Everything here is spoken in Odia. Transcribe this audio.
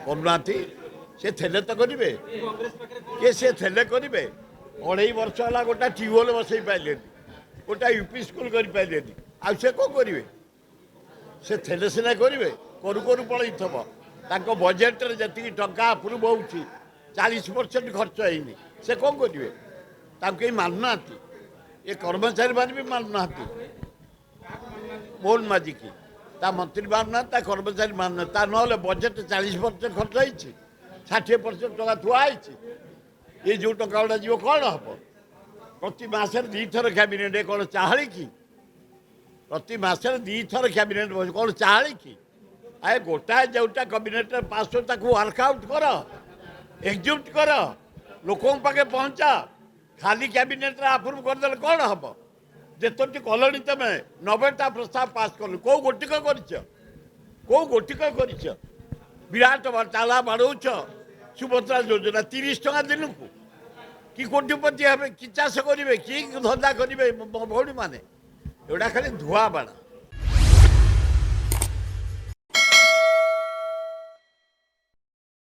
କରୁନାହାନ୍ତି ସେ ଥିଲେ ତ କରିବେ କିଏ ସେ ଥିଲେ କରିବେ 2.5 ବର୍ଷ ହେଲା ଗୋଟା ଟ୍ୟୁବୱେଲ୍ ବସେଇ ପାଇଲେନି ଗୋଟା ୟୁପି ସ୍କୁଲ କରିପାରିଲେନି ଆଉ ସେ କ'ଣ କରିବେ ସେ ଥିଲେ ସିନା କରିବେ କରୁ କରୁ ପଳେଇଥିବ ତାଙ୍କ ବଜେଟ୍ରେ ଯେତିକି ଟଙ୍କା ଆପ୍ରୁଭ୍ ହେଉଛି 40% ଖର୍ଚ୍ଚ ହେଇନି ସେ କ'ଣ କରିବେ ତାଙ୍କୁ କେହି ମାନୁନାହାନ୍ତି ଏ କର୍ମଚାରୀମାନେ ବି ମାନୁନାହାନ୍ତି ମୋହନ ମାଝିକି ତା ମନ୍ତ୍ରୀ ମାନୁନାହାନ୍ତି ତା କର୍ମଚାରୀ ମାନୁନାହାନ୍ତି ତା ନହେଲେ ବଜେଟ୍ 40% ଖର୍ଚ୍ଚ ହେଇଛି 60% ଟଙ୍କା ଥୁଆ ହେଇଛି ଏ ଯେଉଁ ଟଙ୍କା ଗୁଡ଼ା ଯିବ କ'ଣ ହେବ ପ୍ରତି ମାସରେ 2 ଥର କ୍ୟାବିନେଟ୍ କ'ଣ ଚାହାଳି କି ପ୍ରତି ମାସରେ 2 ଥର କ୍ୟାବିନେଟ୍ ବସି କ'ଣ ଚାହାଳି କି ଆଏ ଗୋଟାଏ ଯେଉଁଟା କ୍ୟାବିନେଟ୍ରେ ପାସ୍ ହେଉଛି ତାକୁ ୱାର୍କଆଉଟ୍ କର ଏକ୍ଜିକ୍ୟୁଟ୍ କର ଲୋକଙ୍କ ପାଖେ ପହଞ୍ଚା ଖାଲି କ୍ୟାବିନେଟ୍ରେ ଆପ୍ରୁଭ୍ କରିଦେଲେ କ'ଣ ହେବ ଯେତୋଟି କଲଣି ତମେ 90ଟା ପ୍ରସ୍ତାବ ପାସ୍ କଲ କେଉଁ ଗୋଟିକ କରିଛ କେଉଁ ଗୋଟିକ କରିଛ ବିରାଟ ତାଲା ବାଡ଼ଉଛ ସୁଭଦ୍ରା ଯୋଜନା 30 ଟଙ୍କା ଦିନକୁ କି କୋଟିପତି ହେବେ କି ଚାଷ କରିବେ କି ଧନ୍ଦା କରିବେ ଭଉଣୀମାନେ ଏଗୁଡ଼ା ଖାଲି ଧୂଆ ବାଡ଼